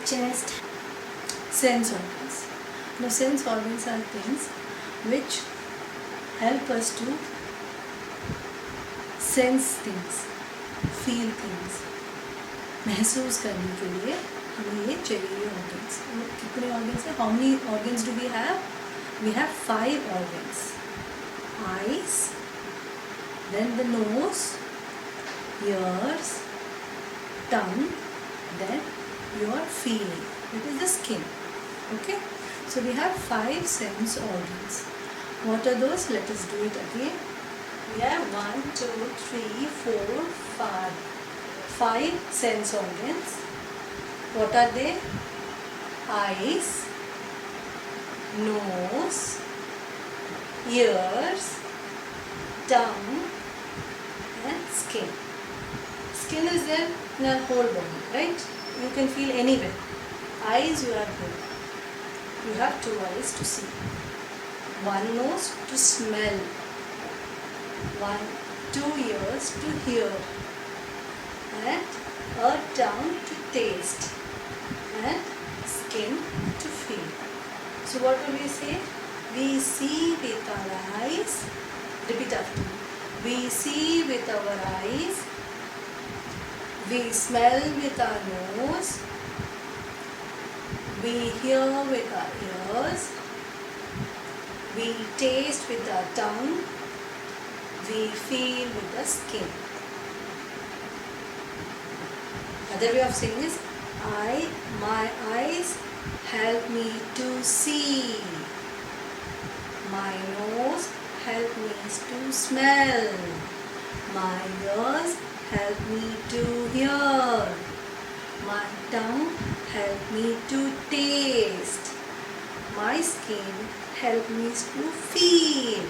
chest, sense organs. Now sense organs are things which help us to sense things, feel things. महसूस करने के लिए हमें ये चाहिए organs. कितने organs हैं? How many organs do we have? We have 5 organs. Eyes, then the nose, ears, tongue, then your feeling. That is the skin. Okay? So we have 5 sense organs. What are those? Let us do it again. We have 1, 2, 3, 4, 5. 5 sense organs. What are they? Eyes, nose, ears, tongue, and skin. Skin is there in our whole body, right? You can feel anywhere. Eyes, you are good. You have 2 eyes to see. 1 nose to smell. 2 ears to hear. And a tongue to taste. And skin to feel. So what will we say? We see with our eyes. Repeat after me. We see with our eyes. We smell with our nose. We hear with our ears. We taste with our tongue. We feel with the skin. Other way of saying is, my eyes help me to see. My nose help me to smell. My ears help me to hear. My tongue help me to taste. My skin help me to feel.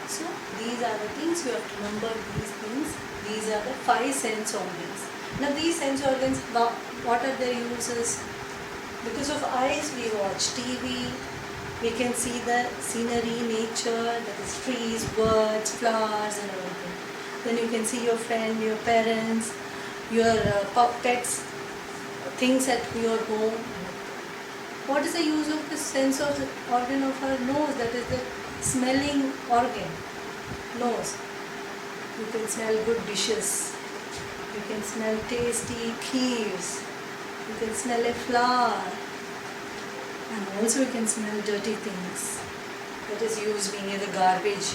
So these are the things you have to remember. These things. These are the 5 sense organs. Now these sense organs, what are their uses? Because of eyes, we watch TV. We can see the scenery, nature, that is trees, birds, flowers, and everything. Then you can see your friend, your parents, your pets, things at your home. What is the use of the sense of the organ of our nose? That is the smelling organ. Nose. You can smell good dishes. You can smell tasty kheers. You can smell a flower. And also you can smell dirty things. That is used being the garbage.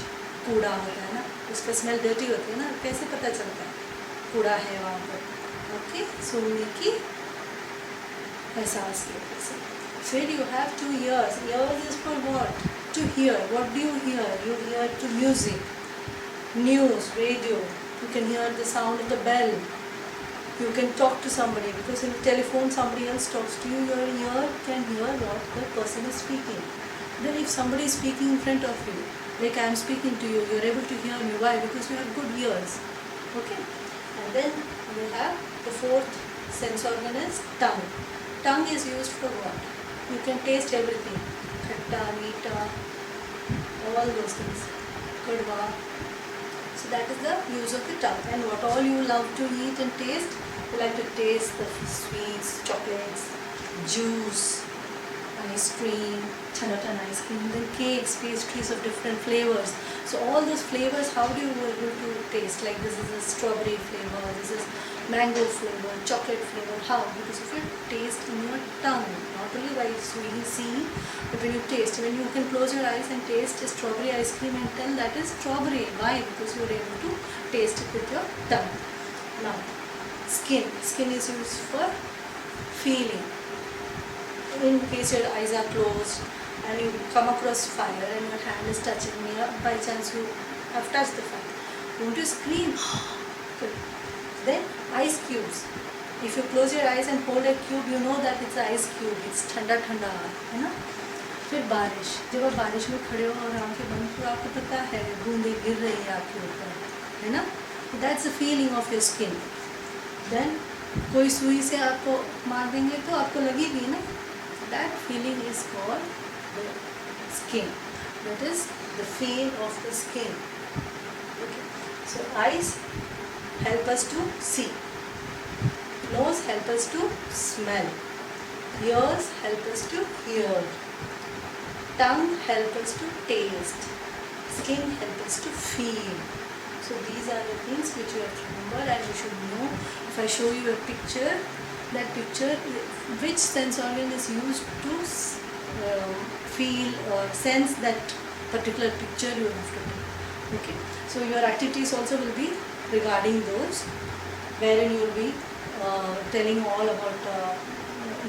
कूड़ा होता है ना, उसका smell dirty होती है ना, कैसे पता चलता है कूड़ा है वहाँ पर? ओके, सूंघने की एहसास की वजह से. फिर you have 2 ears. Ears is for what? To hear. What do you hear? You hear to music, news, radio. You can hear the sound of the bell. You can talk to somebody because in the telephone somebody else talks to you. Your ear can hear what the person is speaking. Then if somebody is speaking in front of you, like I am speaking to you, you are able to hear me. Why? Because you have good ears. Okay? And then we have the 4th sense organ is tongue. Tongue is used for what? You can taste everything. Khatta, meeta, all those things. Kadwa. So that is the use of the tongue. And what all you love to eat and taste? You like to taste the sweets, chocolates, juice, ice cream, Chinatown ice cream, then cakes, pastries of different flavors. So all those flavors, how do you able to taste? Like this is a strawberry flavor, this is mango flavor, chocolate flavor. How? Because of your taste in your tongue. Not only by seeing, but when you taste. When you can close your eyes and taste a strawberry ice cream and tell that is strawberry. Why? Because you are able to taste it with your tongue. Now, skin. Skin is used for feeling. In case your eyes are closed and you come across fire and your hand is touching me, by chance you have touched the fire, won't you scream? Good. Then ice cubes. If you close your eyes and hold a cube, you know that it's an ice cube. It's ठंडा ठंडा है ना. फिर बारिश. जब आप बारिश में खड़े हो और आंखें बंद तो आपको पता है बूंदें गिर रही है आपके ऊपर, है ना. That's the feeling of your skin. Then कोई सुई से आपको मार देंगे तो आपको लगेगी ना. That feeling is called the skin. That is the feel of the skin. Okay. So eyes help us to see. Nose help us to smell. Ears help us to hear. Tongue help us to taste. Skin help us to feel. So these are the things which you have to remember and you should know. If I show you a picture, that picture, which sense organ is used to feel or sense that particular picture you have to do. Okay. So your activities also will be regarding those, wherein you will be telling all about,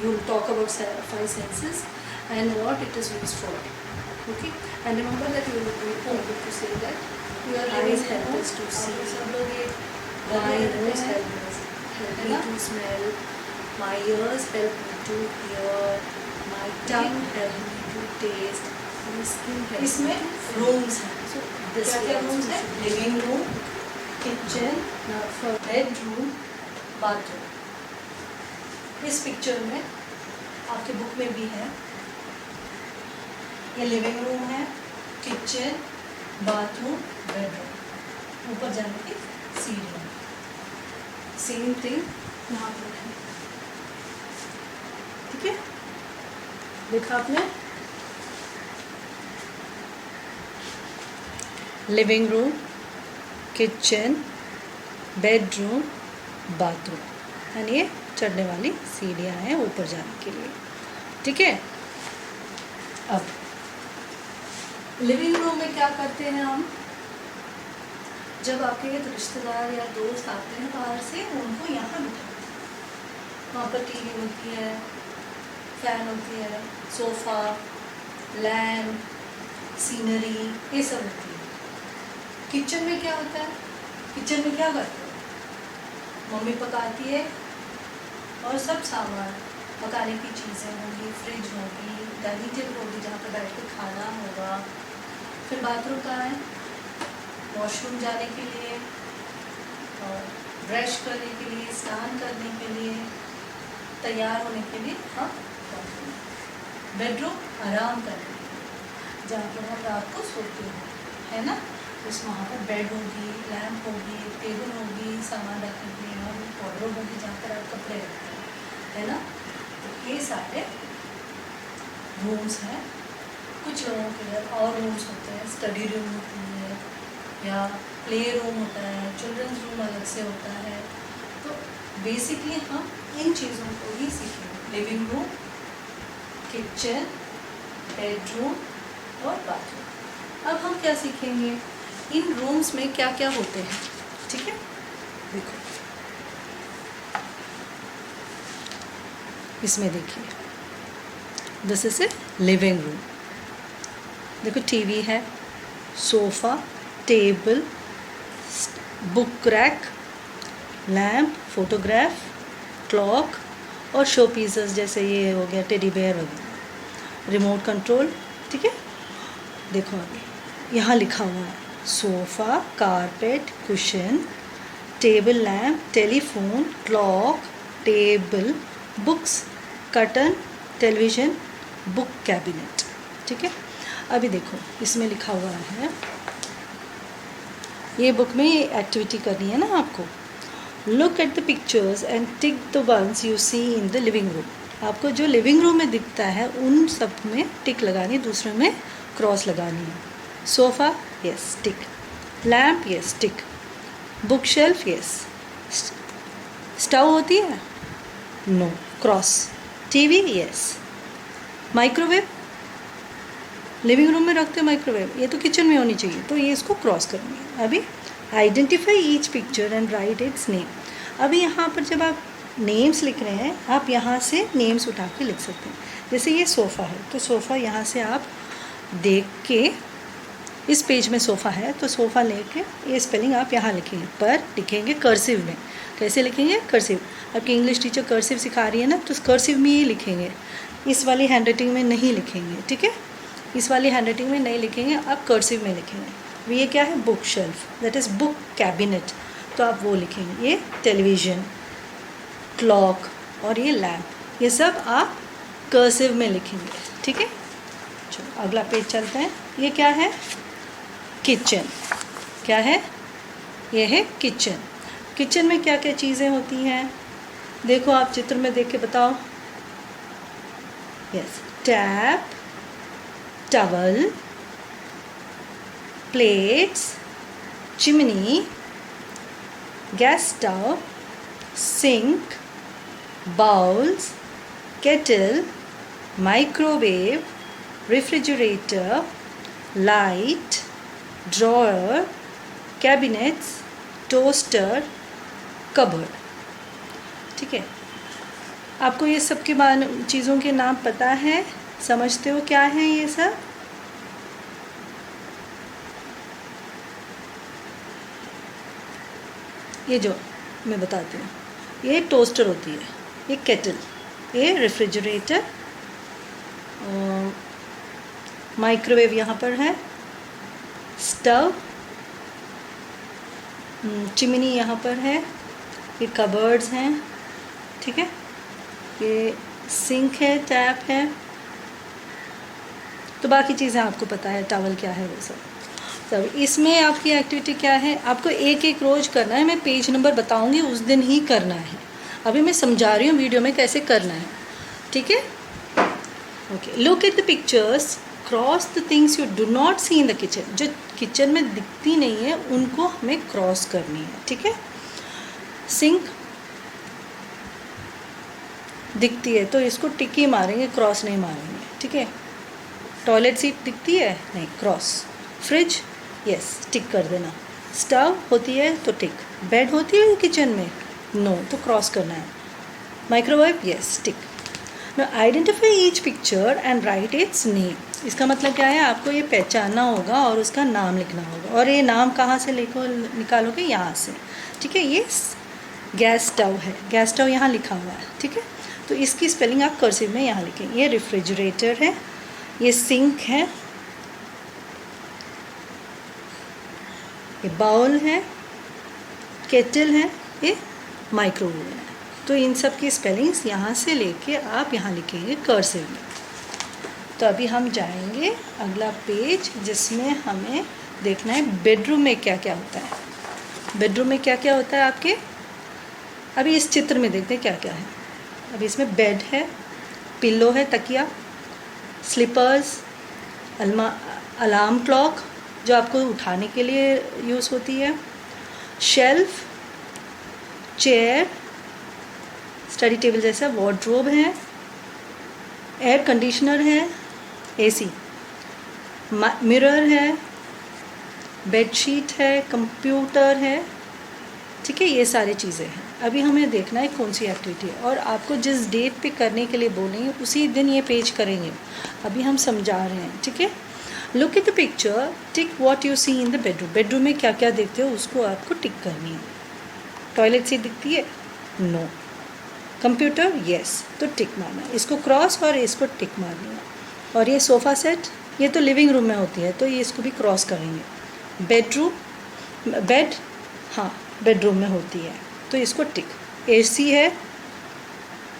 you will talk about 5 senses and what it is used for. Okay. And remember that you will be able to say that your eyes help us to see, my nose help me to smell, my ears help me to hear, my tongue help me to taste, my skin help me. इसमें rooms हैं. So this क्या rooms है? Living room, kitchen, bedroom, bathroom. इस picture में आपके book में भी है. ये लिविंग रूम है, किचन, बाथरूम, बेडरूम. ऊपर जाने की सीढ़ियाँ. सेम थिंग यहाँ पर है. ठीक है, देखा आपने? Living room, kitchen, bedroom, bathroom. And ये चढ़ने वाली सीढ़ियाँ हैं ऊपर जाने के लिए. ठीक है. अब लिविंग रूम में क्या करते हैं हम? जब आपके रिश्तेदार या दोस्त आते हैं बाहर से, उनको यहाँ बिठाते हैं. वहाँ पर टीवी होती है, फैन होती है, सोफ़ा, लैम्प, सीनरी, ये सब होती है. किचन में क्या होता है? किचन में क्या करते हैं? मम्मी पकाती है और सब सामान पकाने की चीज़ें होंगी, फ्रिज होगी, डाइनिंग टेबल होगी जहाँ पर बैठ के खाना होगा. फिर बाथरूम कहाँ है? वॉशरूम जाने के लिए और ब्रश करने के लिए, स्नान करने के लिए, तैयार होने के लिए हम बाथरूम. बेडरूम आराम करने के लिए, जहाँ पर हम रात को सोते हैं, है ना. उस वहाँ पर बेड होगी, लैम्प होगी, टेबल होगी, सामान रखने के लिए, और वार्डरोब होगी जहाँ पर आप कपड़े रखते हैं, है ना. तो ये सारे रूम्स हैं. कुछ लोगों के घर और रूम्स होते हैं, स्टडी रूम होती है या प्ले रूम होता है, चिल्ड्रंस रूम अलग से होता है. तो बेसिकली हम इन चीज़ों को ही सीखेंगे. लिविंग रूम, किचन, बेडरूम और बाथरूम. अब हम क्या सीखेंगे? इन रूम्स में क्या क्या होते हैं. ठीक है, देखो इसमें देखिए, this is a living room. देखो टीवी है, sofa, table, book rack, lamp, photograph, clock और शो पीसेस जैसे ये हो गया टेडी बेयर वगैरह, रिमोट कंट्रोल. ठीक है. देखो अभी यहाँ लिखा हुआ है sofa, carpet, cushion, table lamp, telephone, clock, table, books, curtain, television, book cabinet. ठीक है. अभी देखो इसमें लिखा हुआ है, ये बुक में ये एक्टिविटी करनी है ना आपको. Look at the pictures and tick the ones you see in the living room. आपको जो लिविंग रूम में दिखता है उन सब में टिक लगानी, दूसरे में क्रॉस लगानी है. Sofa, yes, tick. Lamp, yes, tick. Book shelf, yes. Stove होती है, no, cross. TV, yes. Microwave, living room में रखते हैं माइक्रोवेव, ये तो किचन में होनी चाहिए, तो ये इसको क्रॉस करनी है. अभी identify each picture and write its name. अभी यहाँ पर जब आप नेम्स लिख रहे हैं, आप यहाँ से नेम्स उठा के लिख सकते हैं. जैसे ये सोफ़ा है, तो सोफ़ा यहाँ से आप देख के, इस पेज में सोफ़ा है तो सोफ़ा लेके ये स्पेलिंग आप यहाँ लिखेंगे, पर लिखेंगे कर्सिव में. कैसे लिखेंगे? कर्सिव. आपकी इंग्लिश टीचर कर्सिव सिखा रही है ना, तो कर्सिव में ही लिखेंगे, इस वाली हैंडराइटिंग में नहीं लिखेंगे. ठीक है, इस वाली हैंडराइटिंग में नहीं लिखेंगे, आप कर्सिव में लिखेंगे. ये क्या है? Book shelf, that is book cabinet, तो आप वो लिखेंगे. ये टेलीविज़न, क्लॉक और ये लैम्प, ये सब आप कर्सिव में लिखेंगे. ठीक है. चलो अगला पेज चलते हैं. ये क्या है? किचन. क्या है? ये है किचन. किचन में क्या क्या चीज़ें होती हैं? देखो आप चित्र में देख के बताओ. Yes, tap, towel, plates, chimney, gas stove, sink, bowls, kettle, microwave, refrigerator, light, drawer, cabinets, toaster, cupboard. ठीक है, आपको ये सब के बारे चीज़ों के नाम पता है, समझते हो क्या है ये सब? ये जो मैं बताती हूँ, ये टोस्टर होती है, ये केटल, ये रेफ्रिजरेटर, माइक्रोवेव यहाँ पर है, स्टव, चिमनी यहाँ पर है, ये कबर्ड्स हैं, ठीक है, ये सिंक है, टैप है, तो बाकी चीज़ें आपको पता है, टॉवल क्या है वो सब। तब इसमें आपकी एक्टिविटी क्या है, आपको एक एक रोज़ करना है, मैं पेज नंबर बताऊंगी उस दिन ही करना है, अभी मैं समझा रही हूँ वीडियो में कैसे करना है, ठीक है। Okay, look at the pictures, cross the things you do not see in the kitchen, जो किचन में दिखती नहीं है उनको हमें क्रॉस करनी है, ठीक है। सिंक दिखती है तो इसको टिक ही मारेंगे, क्रॉस नहीं मारेंगे, ठीक है। टॉयलेट सीट दिखती है, नहीं, क्रॉस। फ्रिज, यस, टिक कर देना। स्टव होती है तो टिक। बेड होती है किचन में, नो, तो क्रॉस करना है। Microwave, yes, tick. Now identify each picture and write its name. इसका मतलब क्या है, आपको ये पहचानना होगा और उसका नाम लिखना होगा, और ये नाम कहाँ से निकालोगे, यहाँ से, ठीक है। ये गैस स्टव है, गैस स्टव यहाँ लिखा हुआ है, ठीक है, तो इसकी स्पेलिंग आप कर्सिव में यहाँ लिखें। ये रेफ्रिजरेटर है, ये सिंक है, ये बाउल है, केटल है, ये माइक्रोवेव है। तो इन सब की स्पेलिंग्स यहाँ से लेके आप यहाँ लिखेंगे कर्सिव में। तो अभी हम जाएंगे अगला पेज, जिसमें हमें देखना है बेडरूम में क्या क्या होता है। बेडरूम में क्या क्या होता है आपके, अभी इस चित्र में देखते हैं क्या क्या है। अभी इसमें बेड है, पिल्लो है, तकिया, स्लीपर्स, अलार्म क्लॉक जो आपको उठाने के लिए यूज़ होती है, शेल्फ, चेयर, स्टडी टेबल जैसा, वार्डरोब है, एयर कंडीशनर है, एसी, मिरर है, बेडशीट है, कंप्यूटर है, ठीक है, ये सारी चीज़ें हैं। अभी हमें देखना है कौन सी एक्टिविटी है, और आपको जिस डेट पे करने के लिए बोलेंगे उसी दिन ये पेज करेंगे। अभी हम समझा रहे हैं, ठीक है। Look at the picture, tick what you see in the bedroom. Bedroom में क्या क्या देखते हो उसको आपको टिक करनी है। टॉयलेट सीट दिखती है, नो। कंप्यूटर, यस, तो टिक मारना है, इसको क्रॉस और इसको टिक मारना है। और ये सोफ़ा सेट, ये तो लिविंग रूम में होती है, तो ये इसको भी क्रॉस करेंगे। बेडरूम, बेड, हाँ, बेडरूम में होती है, तो इसको टिक। एसी है,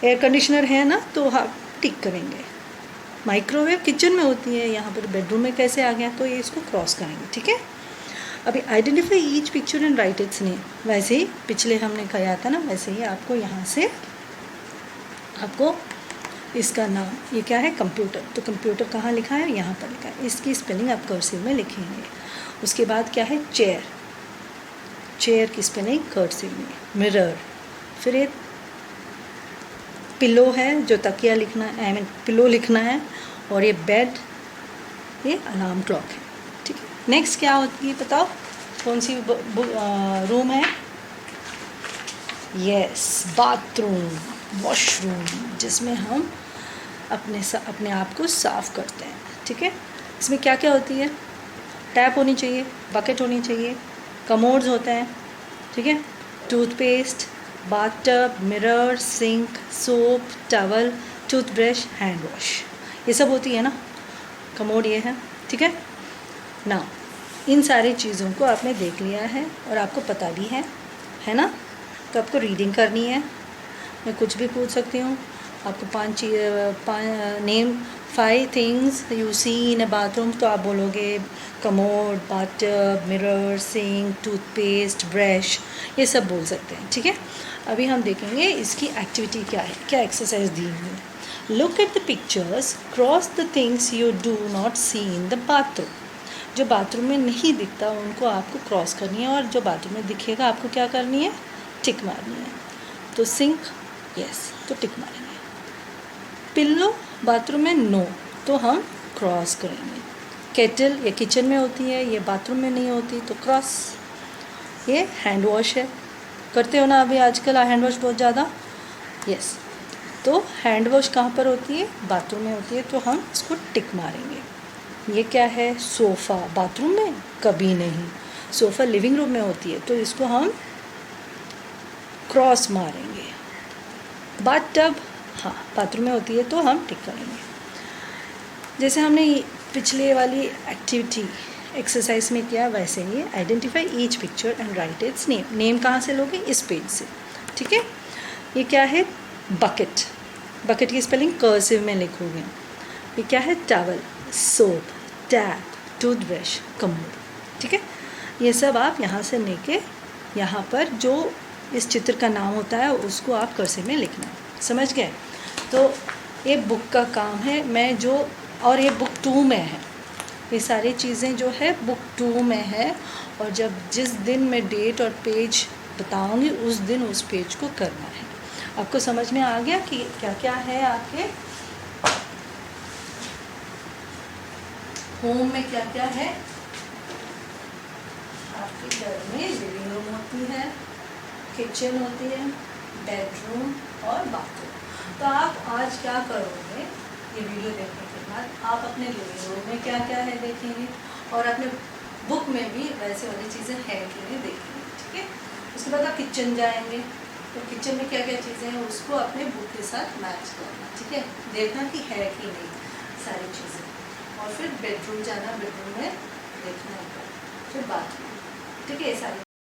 एयर कंडीशनर है ना, तो हाँ, टिक करेंगे। माइक्रोवेव किचन में होती है, यहाँ पर बेडरूम में कैसे आ गया, तो ये इसको क्रॉस करेंगे, ठीक है। अभी identify each picture and write its name. वैसे ही पिछले हमने कहा था ना, वैसे ही आपको यहाँ से आपको इसका नाम, ये क्या है, कंप्यूटर, तो कंप्यूटर कहाँ लिखा है, यहाँ पर लिखा है, इसकी स्पेलिंग आप कर्सिव में लिखेंगे। उसके बाद क्या है, चेयर, चेयर की स्पेलिंग कर्सिव में। मिरर, फिर एक पिलो है जो तकिया लिखना है, आई मीन पिलो लिखना है, और ये बेड, ये अलार्म क्लॉक है, ठीक है। नेक्स्ट क्या होती है बताओ, कौन सी रूम है, यस, बाथरूम, वॉशरूम, जिसमें हम अपने आप को साफ़ करते हैं, ठीक है। इसमें क्या क्या होती है, टैप होनी चाहिए, बकेट होनी चाहिए, कमोड्स होते हैं, ठीक है, toothpaste, bathtub, mirror, sink, soap, towel, toothbrush, hand wash, ये सब होती है ना, कमोड ये है, ठीक है ना। इन सारी चीज़ों को आपने देख लिया है और आपको पता भी है ना। तो आपको रीडिंग करनी है, मैं कुछ भी पूछ सकती हूँ आपको। Name 5 things you see in a bathroom, तो आप बोलोगे commode, bathtub, mirror, sink, toothpaste, brush, ये सब बोल सकते हैं, ठीक है। अभी हम देखेंगे इसकी एक्टिविटी क्या है, क्या एक्सरसाइज दी हुई है। Look at the pictures, cross the things you do not see in the bathroom. जो बाथरूम में नहीं दिखता उनको आपको क्रॉस करनी है, और जो बाथरूम में दिखेगा आपको क्या करनी है, टिक मारनी है। तो सिंक यस, तो टिक मारेंगे। पिल्लो बाथरूम में नो, तो हम क्रॉस करेंगे। केटल ये किचन में होती है, ये बाथरूम में नहीं होती, तो क्रॉस। ये हैंड वॉश है, करते हो ना अभी आजकल हैंड वॉश बहुत ज़्यादा, यस। तो हैंड वॉश कहाँ पर होती है, बाथरूम में होती है, तो हम इसको टिक मारेंगे। ये क्या है, सोफ़ा, बाथरूम में कभी नहीं, सोफ़ा लिविंग रूम में होती है, तो इसको हम क्रॉस मारेंगे। बाथटब, हाँ बाथरूम में होती है, तो हम टिक करेंगे। जैसे हमने पिछले वाली एक्टिविटी एक्सरसाइज में किया वैसे ही identify each picture and write its name. Name कहाँ से लोगे, इस पेज से, ठीक है। ये क्या है, बकेट, बकेट की स्पेलिंग कर्सिव में लिखोगे। ये क्या है, towel, soap, tap, toothbrush, commode, ठीक है। ये सब आप यहाँ से लेके यहाँ पर जो इस चित्र का नाम होता है उसको आप कर्सिव में लिखना है, समझ गए। तो ये बुक का काम है, मैं जो, और ये बुक 2 में है, ये सारी चीज़ें जो है बुक 2 में है, और जब जिस दिन मैं डेट और पेज बताऊंगी उस दिन उस पेज को करना है। आपको समझ में आ गया कि क्या क्या है आपके होम में, क्या क्या है आपके घर में। लिविंग रूम होती है, किचन होती है, बेडरूम और बाथरूम। तो आप आज क्या करोगे, ये वीडियो देखने के बाद आप अपने लिविंग रूम में क्या क्या है देखेंगे, और अपने बुक में भी वैसे वाली चीज़ें हैं कि नहीं देखेंगे, ठीक है। उसके बाद आप किचन जाएंगे, तो किचन में क्या क्या चीज़ें हैं उसको अपने बुक के साथ मैच करना, ठीक है, देखना कि है कि नहीं सारी चीज़ें। और फिर बेडरूम जाना, बेडरूम में देखना, फिर बाथरूम, ठीक है, ये सारी